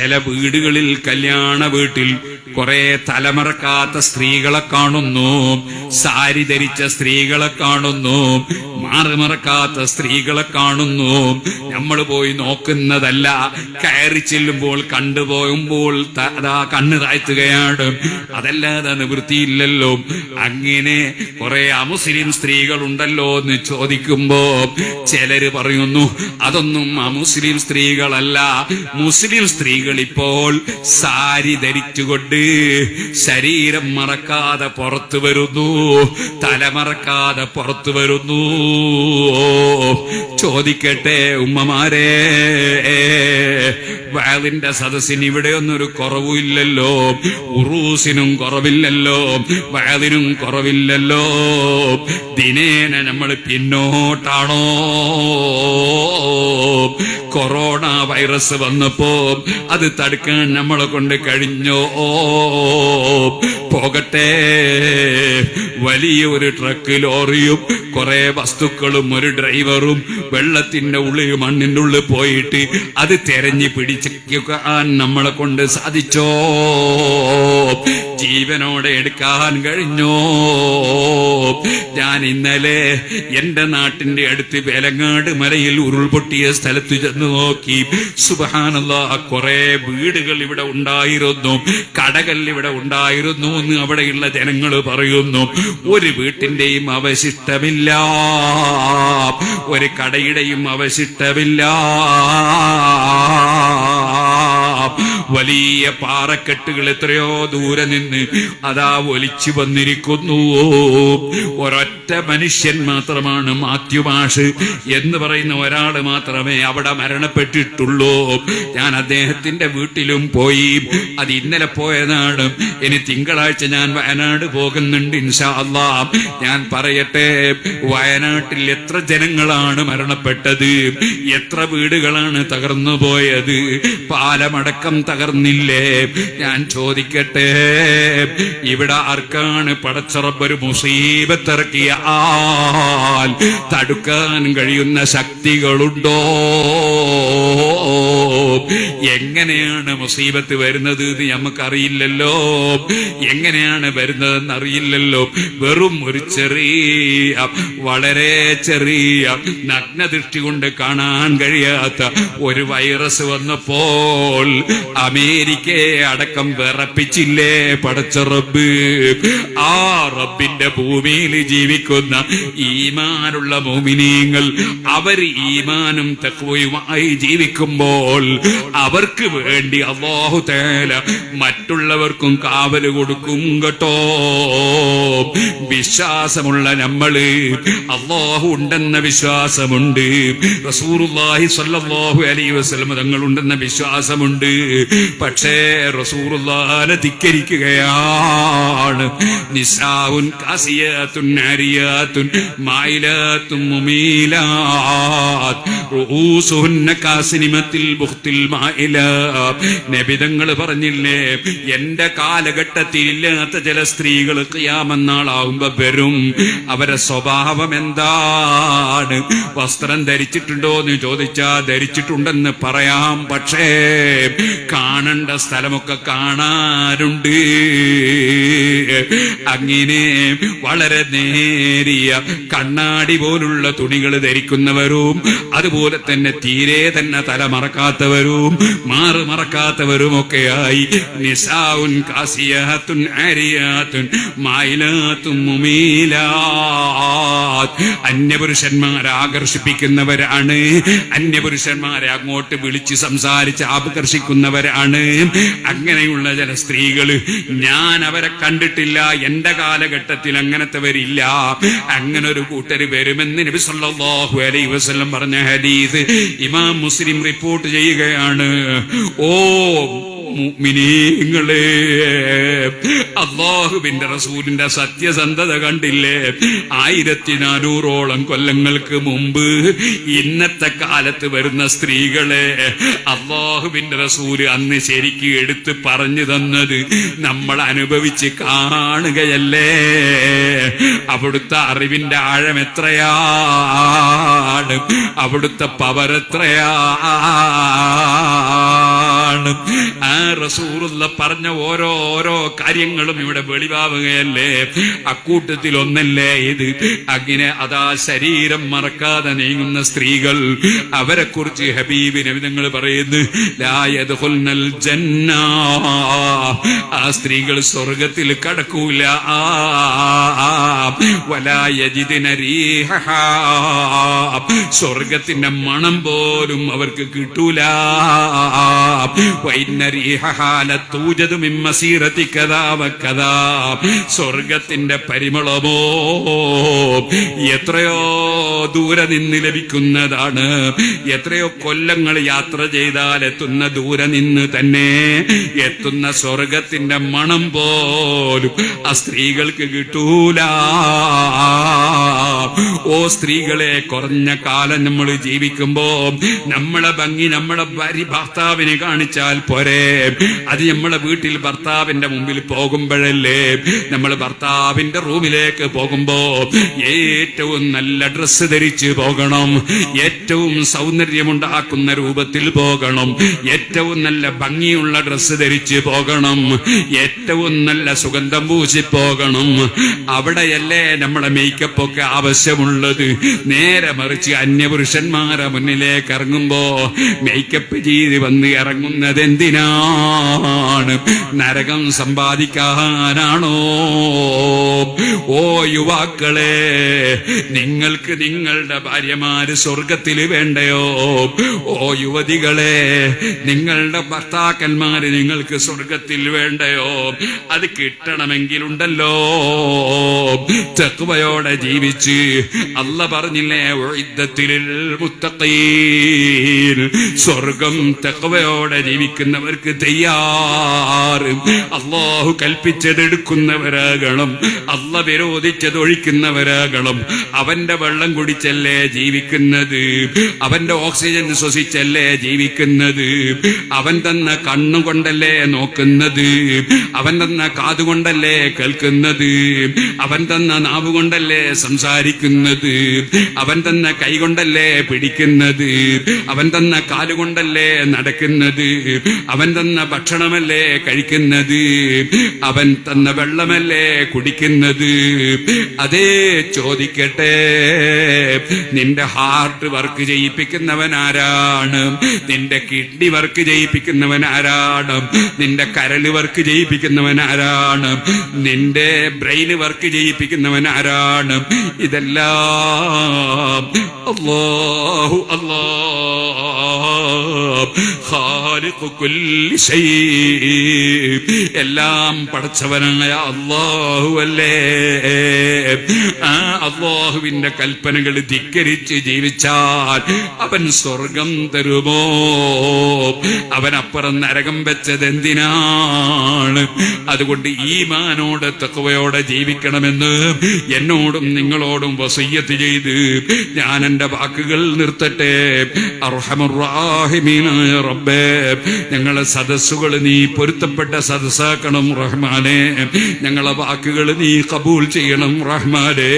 ചില വീടുകളിൽ, കല്യാണ വീട്ടിൽ കുറെ തലമറക്കാത്ത സ്ത്രീകളെ കാണുന്നു, സാരി ധരിച്ച സ്ത്രീകളെ കാണുന്നു, മാറുമറക്കാത്ത സ്ത്രീകളെ കാണുന്നു. നമ്മൾ പോയി നോക്കുന്നതല്ല, കയറി ചെല്ലുമ്പോൾ കണ്ടുപോകുമ്പോൾ കണ്ണ് താഴ്ത്തുകയാണ്. അതല്ലാതെ നിവൃത്തിയില്ലല്ലോ. അങ്ങനെ കുറെ അമുസ്ലിം സ്ത്രീകളുണ്ടല്ലോ എന്ന് ചോദിക്കുമ്പോ ചിലര് പറയുന്നു അതൊന്നും അമുസ്ലിം സ്ത്രീകളല്ല, മുസ്ലിം സ്ത്രീകൾ ഇപ്പോൾ സാരി ധരിച്ചുകൊണ്ട് ശരീരം മറക്കാതെ പുറത്തു വരുന്നു, തലമറക്കാതെ പുറത്തു വരുന്നു. ചോദിക്കട്ടെ ഉമ്മമാരെ, വഅലിന്റെ സദസ്സിന് ഇവിടെയൊന്നൊരു കുറവില്ലല്ലോ, ഉറൂസിനും കുറവില്ലല്ലോ, വഅലിനും കുറവില്ലല്ലോ. ദിനേന നമ്മൾ പിന്നോട്ടാണോ? കൊറോണ വൈറസ് വന്നപ്പോ അത് തടുക്കാൻ നമ്മളെ കൊണ്ട് കഴിഞ്ഞോ? പോകട്ടെ, വലിയ ഒരു ട്രക്ക് ലോറിയും കുറെ വസ്തുക്കളും ഒരു ഡ്രൈവറും വെള്ളത്തിന്റെ ഉള്ളിൽ, മണ്ണിന്റെ ഉള്ളിൽ പോയിട്ട് അത് തെരഞ്ഞു പിടിക്കാൻ നമ്മളെ കൊണ്ട് സാധിച്ചോ? ജീവനോടെ എടുക്കാൻ കഴിഞ്ഞോ? ഞാൻ ഇന്നലെ എന്റെ നാട്ടിന്റെ അടുത്ത് വേലങ്ങാട് മലയിൽ ഉരുൾപൊട്ടിയ സ്ഥലത്ത് ചെന്ന് നോക്കി. സുബ്ഹാനല്ലാഹ്, കുറെ വീടുകൾ ഇവിടെ ഉണ്ടായിരുന്നു, കടകൾ ഇവിടെ ഉണ്ടായിരുന്നു എന്ന് അവിടെയുള്ള ജനങ്ങൾ പറയുന്നു. ഒരു വീട്ടിന്റെയും അവശിഷ്ടമില്ല, ഒരു കടയുടെയും അവശിഷ്ടമില്ല. വലിയ പാറക്കെട്ടുകൾ എത്രയോ ദൂരെ നിന്ന് അതാ ഒലിച്ചു വന്നിരിക്കുന്നു. ഒരൊറ്റ മനുഷ്യൻ മാത്രമാണ്, മാത്യു മാഷ് എന്ന് പറയുന്ന ഒരാള് മാത്രമേ അവിടെ മരണപ്പെട്ടിട്ടുള്ളൂ. ഞാൻ അദ്ദേഹത്തിന്റെ വീട്ടിലും പോയി. അത് ഇന്നലെ പോയതാണ്. ഇനി തിങ്കളാഴ്ച ഞാൻ വയനാട് പോകുന്നുണ്ട് ഇൻഷാ അല്ലാഹ്. ഞാൻ പറയട്ടെ, വയനാട്ടിൽ എത്ര ജനങ്ങളാണ് മരണപ്പെട്ടത്, എത്ര വീടുകളാണ് തകർന്നു പോയത്, പാലമടക്കം തകർന്നില്ലേ? ഞാൻ ചോദിക്കട്ടെ, ഇവിടെ ആർക്കാണ് പടച്ച റബ്ബ് ഒരു മുസീബത്ത് ഇറക്കിയ ആൽ തടുക്കാൻ കഴിയുന്ന ശക്തികളുണ്ടോ? എങ്ങനെയാണ് മുസീബത്ത് വരുന്നത് എന്ന് നമുക്കറിയില്ലല്ലോ, എങ്ങനെയാണ് വരുന്നതെന്ന് അറിയില്ലല്ലോ. വെറും ഒരു ചെറിയ, വളരെ ചെറിയ, നഗ്നദൃഷ്ടി കൊണ്ട് കാണാൻ കഴിയാത്ത ഒരു വൈറസ് വന്നപ്പോൾ അമേരിക്കയെ അടക്കം വിറപ്പിച്ചില്ലേ പടച്ച റബ്ബ്? ആ റബ്ബിന്റെ ഭൂമിയിൽ ജീവിക്കുന്ന ഈമാനുള്ള മുഅ്മിനീങ്ങൾ, അവർ ഈമാനും തഖ്വയുമായി ജീവിക്കുമ്പോൾ അവർക്ക് വേണ്ടി അല്ലാഹു തആല മറ്റുള്ളവർക്കും കാവല് കൊടുക്കും കേട്ടോ. വിശ്വാസമുള്ള നമ്മള്, അല്ലാഹു ഉണ്ടെന്ന വിശ്വാസമുണ്ട്, റസൂലുള്ളാഹി സ്വല്ലല്ലാഹു അലൈഹി വസല്ലം തങ്ങളുണ്ടെന്ന വിശ്വാസമുണ്ട്. പക്ഷേ റസൂലുള്ളാഹിനെ ധിക്കരിക്കുകയാണ്. നിസാഉൻ കാസിയാത്തുൻ നാരിയാത്തുൻ മായിലാത്തുൻ മുമീലാത്ത് റൂസുഹുന്ന കാസിനിമത്തിൽ ബുഖ്തിൽ മായിലാ. നബിതങ്ങൾ പറഞ്ഞില്ലേ, എന്റെ കാലഘട്ടത്തിൽ ഇല്ലാത്ത ചില സ്ത്രീകൾ ഖിയാമത്ത് നാളാവുമ്പോ വരും. അവരെ സ്വഭാവം എന്താണ്? വസ്ത്രം ധരിച്ചിട്ടുണ്ടോ എന്ന് ചോദിച്ചാ ധരിച്ചിട്ടുണ്ടെന്ന് പറയാം, പക്ഷേ കാണേണ്ട സ്ഥലമൊക്കെ കാണാറുണ്ട്. അങ്ങനെ വളരെ നേരിയ കണ്ണാടി പോലുള്ള തുണികൾ ധരിക്കുന്നവരും, അതുപോലെ തന്നെ തീരെ തന്നെ തല മറക്കാത്തവരും മാറ് മറക്കാത്തവരും ഒക്കെയായി നിസാഉൻ കാസിയാത്തുൻ ആരിയാത്തുൻ മായിലാത്തുൻ മുമീലാത്ത്. അന്യപുരുഷന്മാരെ ആകർഷിപ്പിക്കുന്നവരാണ്, അന്യപുരുഷന്മാരെ അങ്ങോട്ട് വിളിച്ച് സംസാരിച്ച് ആകർഷിക്കുന്നവരാണ്. അങ്ങനെയുള്ള ചില സ്ത്രീകൾ, ഞാൻ അവരെ കണ്ടിട്ടില്ല, എന്റെ കാലഘട്ടത്തിൽ അങ്ങനത്തെവരില്ല. അങ്ങനെ ഒരു കൂട്ടര് വരുമെന്ന് നബി സല്ലല്ലാഹു അലൈഹി വസല്ലം പറഞ്ഞ ഹദീസ് ഇമാം മുസ്ലിം റിപ്പോർട്ട് ചെയ്യുകയാണ്. ഓ മുഅ്മിനീങ്ങളെ, അല്ലാഹുവിന്റെ റസൂലിന്റെ സത്യസന്ധത കണ്ടില്ലേ? 1400ഓളം കൊല്ലങ്ങൾക്ക് മുമ്പ് ഇന്നത്തെ കാലത്ത് വരുന്ന സ്ത്രീകളെ അല്ലാഹുവിന്റെ റസൂല് അന്ന് ശരിക്ക് എടുത്ത് പറഞ്ഞു തന്നത് നമ്മൾ അനുഭവിച്ച് കാണുകയല്ലേ? അവിടുത്തെ അറിവിന്റെ ആഴം എത്രയാണ്, അവിടുത്തെ പവർ എത്രയാണ്. എന്തിനാണ്? ആ റസൂലുള്ള പറഞ്ഞ ഓരോ കാര്യങ്ങളും ഇവിടെ വെളിവാവുകയല്ലേ? അക്കൂട്ടത്തിൽ ഒന്നല്ലേ ഇത്? അങ്ങനെ അതാ ശരീരം മറക്കാതെ നീങ്ങുന്ന സ്ത്രീകൾ, അവരെ കുറിച്ച് ഹബീബ് നബി തങ്ങൾ പറയുന്നു, ലാ യദ്ഖുൽനൽ ജന്ന, ആ സ്ത്രീകൾ സ്വർഗത്തിൽ കടക്കൂല. വലാ യജിദ്ന റീഹഹാ, സ്വർഗത്തിന്റെ മണം പോലും അവർക്ക് കിട്ടൂല. വഇന്ന റീഹഹാ ലതൂജദു മിൻ മസീറതി കദാ വകദാ, സ്വർഗത്തിന്റെ പരിമളമോ എത്രയോ ദൂരെ നിന്ന് ലഭിക്കുന്നതാണ്. എത്രയോ കൊല്ലങ്ങൾ യാത്ര ചെയ്താൽ എത്തുന്ന ദൂരെ നിന്ന് തന്നെ എത്തുന്ന സ്വർഗത്തിന്റെ മണം പോലും ആ സ്ത്രീകൾക്ക് കിട്ടൂല. ഓ സ്ത്രീകളെ, കുറഞ്ഞ കാലം നമ്മൾ ജീവിക്കുമ്പോ നമ്മളെ ഭംഗി നമ്മളെ ഭർത്താവിനെ കാണിച്ചാൽ പോരെ? അത് നമ്മളെ വീട്ടിൽ ഭർത്താവിന്റെ മുമ്പിൽ പോകുമ്പോഴല്ലേ? നമ്മൾ ഭർത്താവിന്റെ റൂമിലേക്ക് പോകുമ്പോ ഏറ്റവും നല്ല ഡ്രസ്സ് ധരിച്ച് പോകണം, ഏറ്റവും സൗന്ദര്യമുണ്ടാക്കുന്ന രൂപത്തിൽ പോകണം, ഏറ്റവും നല്ല ഭംഗിയുള്ള ഡ്രസ്സ് ധരിച്ച് പോകണം, ഏറ്റവും നല്ല സുഗന്ധം പൂശി പോകണം. അവിടെയല്ലേ നമ്മളെ മേക്കപ്പ് ഒക്കെ ആവശ്യമുള്ളത്. നേരെ മറിച്ച് അന്യപുരുഷന്മാരെ മുന്നിലേക്ക് ഇറങ്ങുമ്പോ മേക്കപ്പ് ചെയ്ത് വന്ന് ഇറങ്ങുന്നത് എന്തിനാണ്? നരകം സമ്പാദിക്കാനാണോ? ഓ യുവാക്കളെ, നിങ്ങൾക്ക് നിങ്ങളുടെ ഭാര്യമാര് സ്വർഗത്തിൽ വേണ്ടയോ? ഓ യുവതികളെ, നിങ്ങളുടെ ഭർത്താക്കന്മാര് നിങ്ങൾക്ക് സ്വർഗത്തിൽ വേണ്ടയോ? അത് കിട്ടണമെങ്കിലുണ്ടല്ലോ തഖ്വയോടെ ജീവിച്ച്, അല്ല പറഞ്ഞില്ലേ, ഉഇദ്ദത്തിൽ മുത്തഖീൻ, സ്വർഗം തഖ്വയോടെ ജീവിക്കുന്നവർക്ക് തയ്യാർ. അല്ലാഹു കൽപ്പിച്ചതെടുക്കുന്നവരാകണം, അല്ല വിരോധിച്ചത് ഒഴിക്കുന്നവരാകണം. അവന്റെ വെള്ളം കുടിച്ചല്ലേ ജീവിക്കുന്നത്, അവന്റെ ഓക്സിജൻ ശ്വസിച്ചല്ലേ ജീവിക്കുന്നത്, അവൻ തന്ന കണ്ണുകൊണ്ടല്ലേ നോക്കുന്നത്, അവൻ തന്ന കാതുകൊണ്ടല്ലേ കേൾക്കുന്നത്, അവൻ തന്ന നാവുകൊണ്ടല്ലേ സംസാരിക്കുന്നത്, അവൻ തന്ന കൈകൊണ്ടല്ലേ പിടിക്കുന്നത്, അവൻ തന്ന കാലുകൊണ്ടല്ലേ നടക്കുന്നത്, അവൻ തന്ന ഭക്ഷണമല്ലേ കഴിക്കുന്നത്, അവൻ തന്ന വെള്ളമല്ലേ കുടിക്കുന്നത്. അതേ ചോദിക്കട്ടെ, നിന്റെ ഹാർട്ട് വർക്ക് ചെയ്യിപ്പിക്കുന്നവൻ ആരാണ്? നിന്റെ കിഡ്നി വർക്ക് ചെയ്യിപ്പിക്കുന്നവൻ ആരാണ്? നിന്റെ കരള് വർക്ക് ചെയ്യിപ്പിക്കുന്നവൻ ആരാണ്? നിന്റെ ബ്രെയിൻ വർക്ക് ചെയ്യിപ്പിക്കുന്നവൻ ആരാണ്? ഇതെല്ലാം അല്ലാഹു ഖാലിഖു കുല്ലി ശൈ, എല്ലാം പടച്ചവനായ അല്ലാഹു അല്ലേ? ആ അല്ലാഹുവിന്റെ കൽപ്പനകൾ ധിക്കരിച്ച് ജീവിച്ചാൽ അവൻ സ്വർഗം തരുമോ? അവനപ്പുറം നരകം വെച്ചത് എന്തിനാണ്? അതുകൊണ്ട് ഈമാനോടെ തഖ്വയോടെ ജീവിക്കണമെന്ന് എന്നോടും നിങ്ങളോടും വസിയ്യത്ത് ചെയ്ത് ഞാൻ എന്റെ വാക്കുകൾ നിർത്തട്ടെ. അർഹമർ റഹീമീനായ റബ്ബേ, ഞങ്ങളെ സദസ്സുകൾ നീ പൊരുത്തപ്പെട്ട സദസ്സാക്കണം റഹ്മാനേ. ഞങ്ങളെ വാക്കുകൾ നീ കബൂൽ ചെയ്യണം റഹ്മാനേ.